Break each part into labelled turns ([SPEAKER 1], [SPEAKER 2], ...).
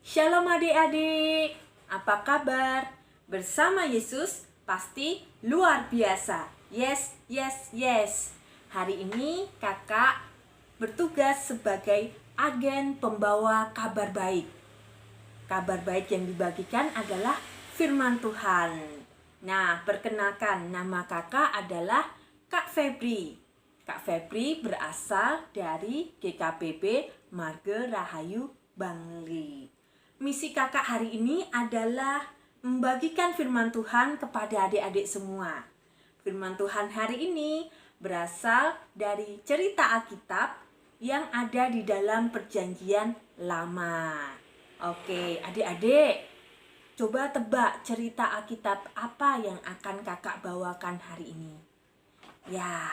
[SPEAKER 1] Shalom adik-adik, apa kabar? Bersama Yesus pasti luar biasa. Yes, yes, yes. Hari ini kakak bertugas sebagai agen pembawa kabar baik. Kabar baik yang dibagikan adalah firman Tuhan. Nah, perkenalkan, nama kakak adalah Kak Febri. Kak Febri berasal dari GKPB Marga Rahayu Bangli. Misi kakak hari ini adalah membagikan firman Tuhan kepada adik-adik semua. Firman Tuhan hari ini berasal dari cerita Alkitab yang ada di dalam Perjanjian Lama. Oke, adik-adik, coba tebak cerita Alkitab apa yang akan kakak bawakan hari ini. Ya,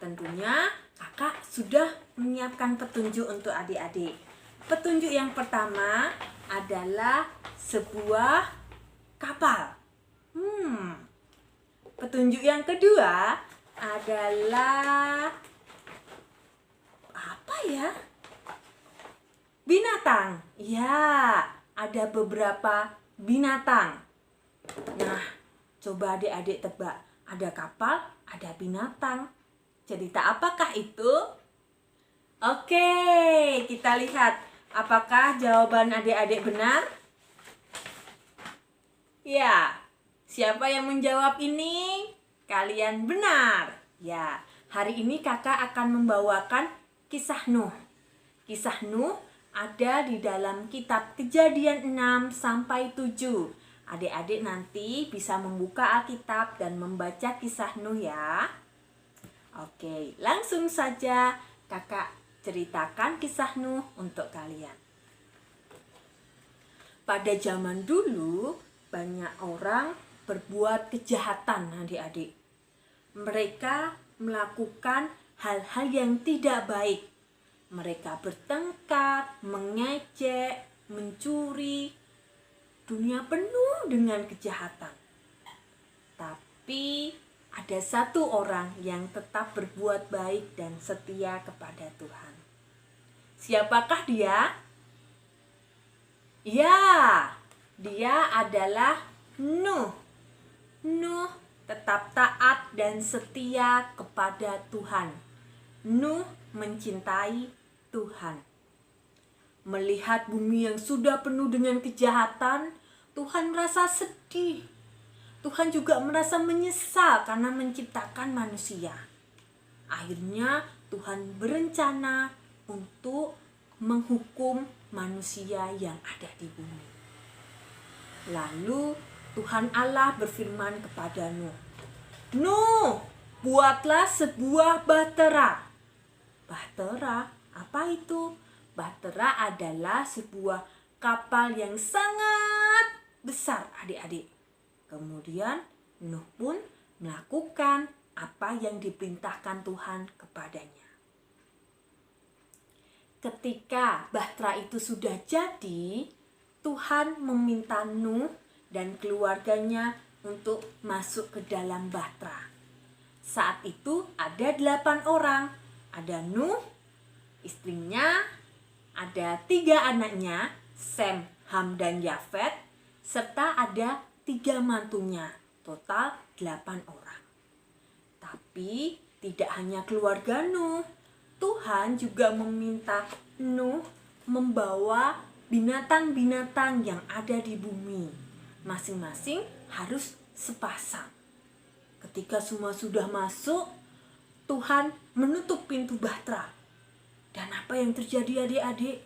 [SPEAKER 1] tentunya kakak sudah menyiapkan petunjuk untuk adik-adik. Petunjuk yang pertama adalah sebuah kapal. Petunjuk yang kedua adalah apa ya? Binatang. Ya, ada beberapa binatang. Nah, coba adik-adik tebak. Ada kapal, ada binatang. Cerita apakah itu? Oke, kita lihat. Apakah jawaban adik-adik benar? Ya, siapa yang menjawab ini? Kalian benar. Ya, hari ini kakak akan membawakan kisah Nuh. Kisah Nuh ada di dalam kitab Kejadian 6 sampai 7. Adik-adik nanti bisa membuka Alkitab dan membaca kisah Nuh ya. Oke, langsung saja kakak ceritakan kisah Nuh untuk kalian. Pada zaman dulu, banyak orang berbuat kejahatan adik-adik. Mereka melakukan hal-hal yang tidak baik. Mereka bertengkar, mengejek, mencuri. Dunia penuh dengan kejahatan. Tapi ada satu orang yang tetap berbuat baik dan setia kepada Tuhan. Siapakah dia? Ya, dia adalah Nuh. Nuh tetap taat dan setia kepada Tuhan. Nuh mencintai Tuhan. Melihat bumi yang sudah penuh dengan kejahatan, Tuhan merasa sedih. Tuhan juga merasa menyesal karena menciptakan manusia. Akhirnya Tuhan berencana untuk menghukum manusia yang ada di bumi. Lalu Tuhan Allah berfirman kepada Nuh, "Nuh, buatlah sebuah bahtera." Bahtera, apa itu? Bahtera adalah sebuah kapal yang sangat besar adik-adik. Kemudian Nuh pun melakukan apa yang diperintahkan Tuhan kepadanya. Ketika bahtera itu sudah jadi, Tuhan meminta Nuh dan keluarganya untuk masuk ke dalam bahtera. Saat itu ada 8 orang. Ada Nuh, istrinya, ada 3 anaknya, Sem, Ham, dan Yafet, serta ada 3 mantunya, total 8 orang. Tapi tidak hanya keluarga Nuh, Tuhan juga meminta Nuh membawa binatang-binatang yang ada di bumi. Masing-masing harus sepasang. Ketika semua sudah masuk, Tuhan menutup pintu bahtera. Dan apa yang terjadi adik-adik?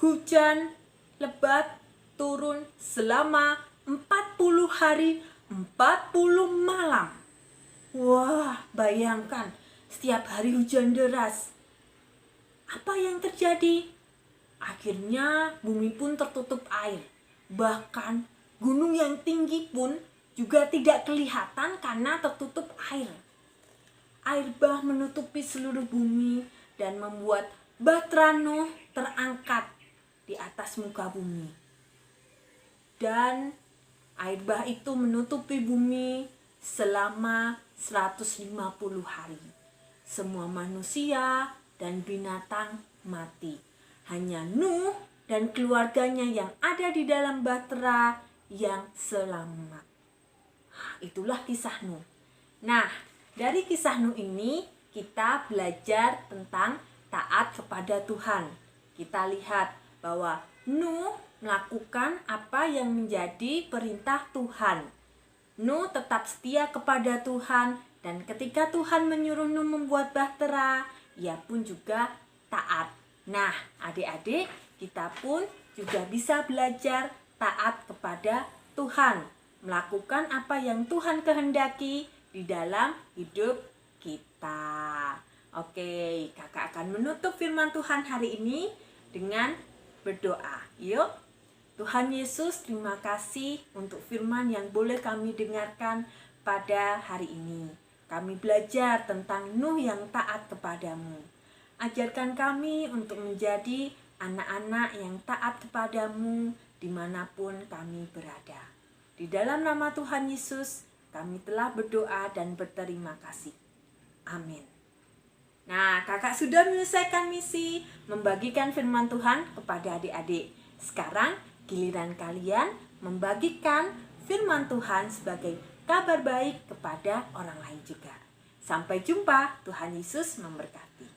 [SPEAKER 1] Hujan lebat turun selama 40 hari, 40 malam. Wah, bayangkan setiap hari hujan deras. Apa yang terjadi? Akhirnya bumi pun tertutup air. Bahkan gunung yang tinggi pun juga tidak kelihatan karena tertutup air. Air bah menutupi seluruh bumi dan membuat bahtera Nuh terangkat di atas muka bumi. Dan air bah itu menutupi bumi selama 150 hari. Semua manusia dan binatang mati. Hanya Nuh dan keluarganya yang ada di dalam bahtera yang selamat. Itulah kisah Nuh. Nah, dari kisah Nuh ini kita belajar tentang taat kepada Tuhan. Kita lihat bahwa Nuh melakukan apa yang menjadi perintah Tuhan. Nuh tetap setia kepada Tuhan, dan ketika Tuhan menyuruh Nuh membuat bahtera, ia pun juga taat. Nah, adik-adik, kita pun juga bisa belajar taat kepada Tuhan, melakukan apa yang Tuhan kehendaki di dalam hidup kita. Oke, kakak akan menutup firman Tuhan hari ini dengan berdoa. Yuk, Tuhan Yesus, terima kasih untuk firman yang boleh kami dengarkan pada hari ini. Kami belajar tentang Nuh yang taat kepadamu. Ajarkan kami untuk menjadi anak-anak yang taat kepadamu dimanapun kami berada. Di dalam nama Tuhan Yesus, kami telah berdoa dan berterima kasih. Amin. Nah, kakak sudah menyelesaikan misi membagikan firman Tuhan kepada adik-adik. Sekarang giliran kalian membagikan firman Tuhan sebagai kabar baik kepada orang lain juga. Sampai jumpa, Tuhan Yesus memberkati.